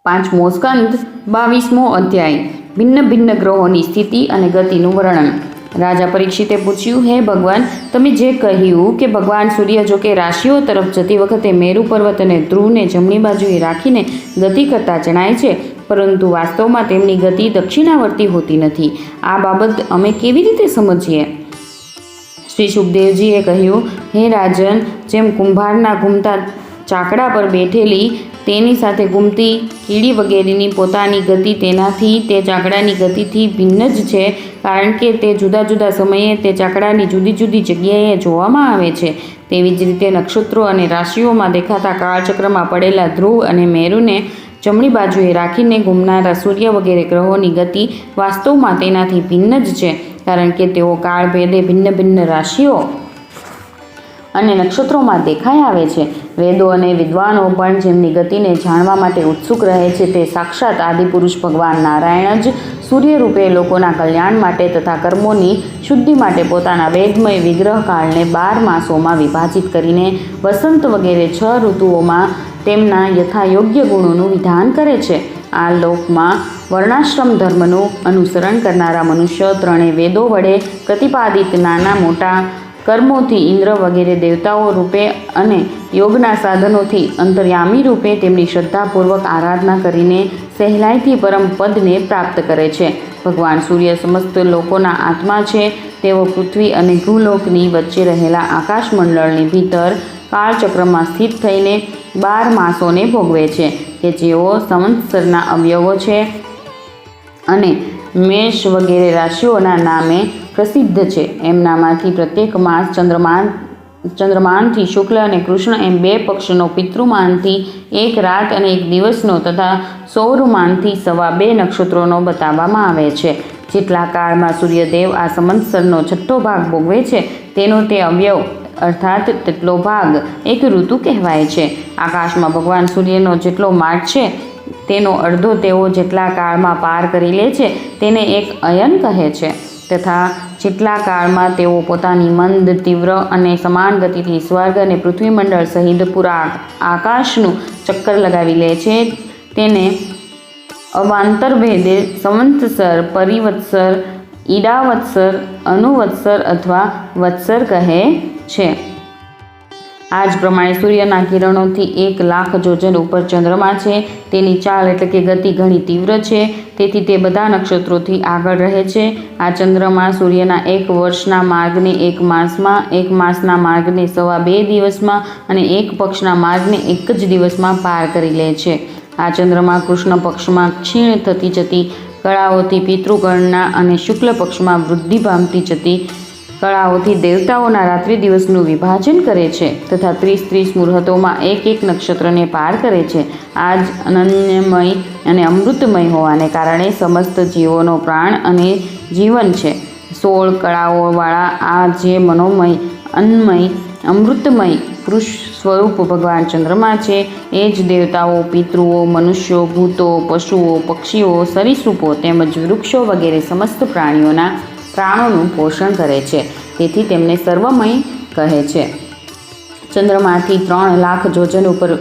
પાંચમો સ્કંદ 22મો અધ્યાય ભિન્ન ભિન્ન ગ્રહોની સ્થિતિ અને ગતિનું વર્ણન। રાજા પરીક્ષિતે પૂછ્યું, હે ભગવાન, તમે જે કહ્યું કે ભગવાન સૂર્ય જો કે રાશિઓ તરફ જતી વખતે મેરુ પર્વત અને ધ્રુવને જમણી બાજુએ રાખીને ગતિ કરતા જણાય છે, પરંતુ વાસ્તવમાં તેમની ગતિ દક્ષિણાવર્તી હોતી નથી। આ બાબત અમે કેવી રીતે સમજીએ? શ્રી સુખદેવજીએ કહ્યું, હે રાજન, જેમ કુંભારના ઘૂમતા ચાકડા પર બેઠેલી તેની સાથે ઘૂમતી કીડી વગેરેની પોતાની ગતિ તેનાથી તે ચાકડાની ગતિથી ભિન્ન જ છે, કારણ કે તે જુદા જુદા સમયે તે ચાકડાની જુદી જુદી જગ્યાએ જોવામાં આવે છે, તેવી જ રીતે નક્ષત્રો અને રાશિઓમાં દેખાતા કાળચક્રમાં પડેલા ધ્રુવ અને મેરુને જમણી બાજુએ રાખીને ઘૂમનારા સૂર્ય વગેરે ગ્રહોની ગતિ વાસ્તવમાં તેનાથી ભિન્ન જ છે, કારણ કે તેઓ કાળભેદે ભિન્ન ભિન્ન રાશિઓ અને નક્ષત્રોમાં દેખાઈ આવે છે। વેદો અને વિદ્વાનો પણ જેમની ગતિને જાણવા માટે ઉત્સુક રહે છે, તે સાક્ષાત આદિપુરુષ ભગવાન નારાયણ જ સૂર્ય રૂપે લોકોના કલ્યાણ માટે તથા કર્મોની શુદ્ધિ માટે પોતાના વેદમય વિગ્રહ કાળને 12 માસોમાં વિભાજિત કરીને વસંત વગેરે 6 ઋતુઓમાં તેમના યથાયોગ્ય ગુણોનું વિધાન કરે છે। આ લોકમાં વર્ણાશ્રમ ધર્મનું અનુસરણ કરનારા મનુષ્યો ત્રણેય વેદો વડે પ્રતિપાદિત નાના મોટા કર્મોથી ઇન્દ્ર વગેરે દેવતાઓ રૂપે અને યોગના સાધનોથી અંતર્યામી રૂપે તેમની શ્રદ્ધાપૂર્વક આરાધના કરીને સહેલાઈથી પરમ પદને પ્રાપ્ત કરે છે। ભગવાન સૂર્ય સમસ્ત લોકોના આત્મા છે। તેઓ પૃથ્વી અને ભૂલોકની વચ્ચે રહેલા આકાશમંડળની ભીતર કાળચક્રમાં સ્થિત થઈને 12 માસોને ભોગવે છે, કે જેઓ સંવત્સરના અવયવો છે અને મેષ વગેરે રાશિઓના નામે પ્રસિદ્ધ છે। એમનામાંથી પ્રત્યેક માસ ચંદ્રમાનથી શુક્લ અને કૃષ્ણ એમ 2 પક્ષનો, પિતૃમાનથી 1 રાત અને 1 દિવસનો તથા સૌરમાનથી 2.25 નક્ષત્રોનો બતાવવામાં આવે છે। જેટલા કાળમાં સૂર્યદેવ આ સંવત્સરનો 6થો ભાગ ભોગવે છે, તેનો તે અવયવ અર્થાત તેટલો ભાગ એક ઋતુ કહેવાય છે। આકાશમાં ભગવાન સૂર્યનો જેટલો માર્ગ છે તેનો અડધો તેઓ જેટલા કાળમાં પાર કરી લે છે તેને એક અયન કહે છે, તથા જેટલા કાળમાં તેઓ પોતાની મંદ, તીવ્ર અને સમાન ગતિથી સ્વર્ગ અને પૃથ્વીમંડળ સહિત પૂરા આકાશનું ચક્કર લગાવી લે છે તેને અવાંતર ભેદે સંવત્સર, પરિવત્સર, ઈડાવત્સર, અનુવત્સર અથવા વત્સર કહે છે। આ જ પ્રમાણે સૂર્યના કિરણોથી 1 લાખ યોજન ઉપર ચંદ્રમા છે। તેની ચાલ એટલે કે ગતિ ઘણી તીવ્ર છે, તેથી તે બધા નક્ષત્રોથી આગળ રહે છે। આ ચંદ્રમા સૂર્યના 1 વર્ષના માર્ગને 1 માસમાં, 1 માસના માર્ગને 2.25 દિવસમાં અને 1 પક્ષના માર્ગને 1 જ દિવસમાં પાર કરી લે છે। આ ચંદ્રમા કૃષ્ણ પક્ષમાં ક્ષીણ થતી જતી કળાઓથી પિતૃગણના અને શુક્લ પક્ષમાં વૃદ્ધિ પામતી જતી કળાઓથી દેવતાઓના રાત્રિ દિવસનું વિભાજન કરે છે, તથા 30 મુહૂર્તોમાં 1 નક્ષત્રને પાર કરે છે। આ જ અનન્યમય અને અમૃતમય હોવાને કારણે સમસ્ત જીવોનો પ્રાણ અને જીવન છે। 16 કળાઓવાળા આ જે મનોમય, અન્નમય, અમૃતમય પુરુષ સ્વરૂપ ભગવાન ચંદ્રમા છે, એ જ દેવતાઓ, પિતૃઓ, મનુષ્યો, ભૂતો, પશુઓ, પક્ષીઓ, સરીસૃપો તેમજ વૃક્ષો વગેરે સમસ્ત પ્રાણોનું પોષણ કરે છે, તેથી તેમને સર્વમય કહે છે। ચંદ્રમાંથી 3 લાખ યોજન ઉપર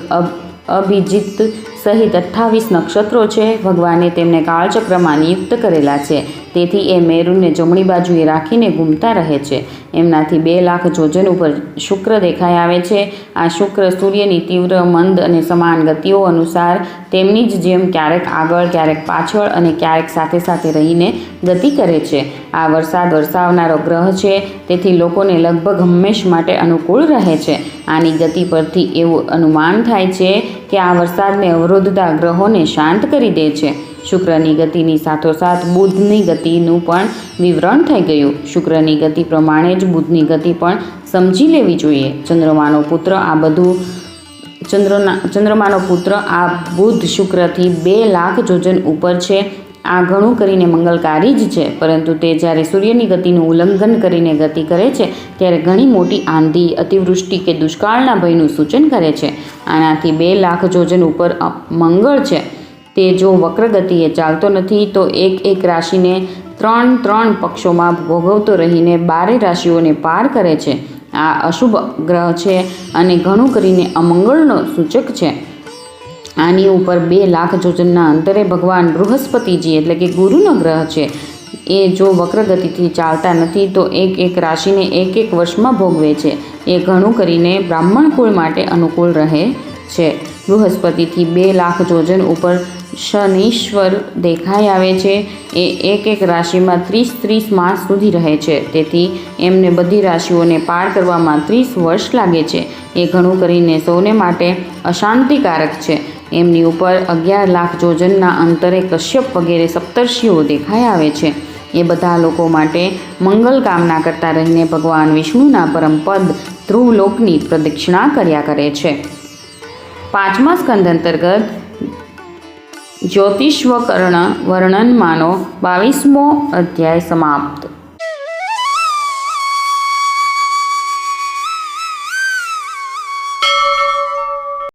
અભિજીત સહિત 28 નક્ષત્રો છે। ભગવાને તેમને કાળચક્રમાં નિયુક્ત કરેલા છે, તેથી એ મેરુને જમણી બાજુએ રાખીને ઘૂમતા રહે છે। એમનાથી 2 લાખ યોજન ઉપર શુક્ર દેખાઈ આવે છે। આ શુક્ર સૂર્યની તીવ્ર, મંદ અને સમાન ગતિઓ અનુસાર તેમની જ જેમ ક્યારેક આગળ, ક્યારેક પાછળ અને ક્યારેક સાથે સાથે રહીને ગતિ કરે છે। આ વરસાદ વરસાવનારો ગ્રહ છે, તેથી લોકોને લગભગ હંમેશ માટે અનુકૂળ રહે છે। આની ગતિ પરથી એવું અનુમાન થાય છે કે આ વરસાદને અવરોધતા ગ્રહોને શાંત કરી દે છે। શુક્રની ગતિની સાથોસાથ બુધની ગતિનું પણ વિવરણ થઈ ગયું। શુક્રની ગતિ પ્રમાણે જ બુધની ગતિ પણ સમજી લેવી જોઈએ। ચંદ્રમાનો પુત્ર આ બુધ શુક્રથી 2 લાખ યોજન ઉપર છે। આ ઘણું કરીને મંગલકારી જ છે, પરંતુ તે જ્યારે સૂર્યની ગતિનું ઉલ્લંઘન કરીને ગતિ કરે છે ત્યારે ઘણી મોટી આંધી, અતિવૃષ્ટિ કે દુષ્કાળના ભયનું સૂચન કરે છે। આનાથી 2 લાખ યોજન ઉપર મંગળ છે, તે જો વક્ર ગતિએ ચાલતો નથી તો એક રાશિને 3 પક્ષોમાં ભોગવતો રહીને 12 રાશિઓને પાર કરે છે। આ અશુભ ગ્રહ છે અને ઘણું કરીને અમંગળનો સૂચક છે। આની ઉપર 2 લાખ યોજનના અંતરે ભગવાન બૃહસ્પતિજી એટલે કે ગુરુનો ગ્રહ છે એ જો વક્રગતિથી ચાલતા નથી તો એક રાશિને એક વર્ષમાં ભોગવે છે. એ ઘણું કરીને બ્રાહ્મણ કુળ માટે અનુકૂળ રહે છે. બૃહસ્પતિથી 2 લાખ યોજન ઉપર શનીશ્વર દેખાઈ આવે છે. એ એક રાશિમાં 30 માસ સુધી રહે છે. તેથી એમને બધી રાશિઓને પાર કરવામાં 30 વર્ષ લાગે છે. એ ઘણું કરીને સૌને માટે અશાંતિકારક છે. એમની ઉપર 11 લાખ યોજનના અંતરે કશ્યપ વગેરે સપ્તર્ષિઓ દેખાઈ આવે છે. એ બધા લોકો માટે મંગલ કામના કરતા રહીને ભગવાન વિષ્ણુના પરમ પદ ધ્રુવલોકની પ્રદક્ષિણા કર્યા કરે છે. 5મા સ્કંદ અંતર્ગત જ્યોતિષ્વકર્ણ વર્ણનમાંનો 22મો અધ્યાય સમાપ્ત.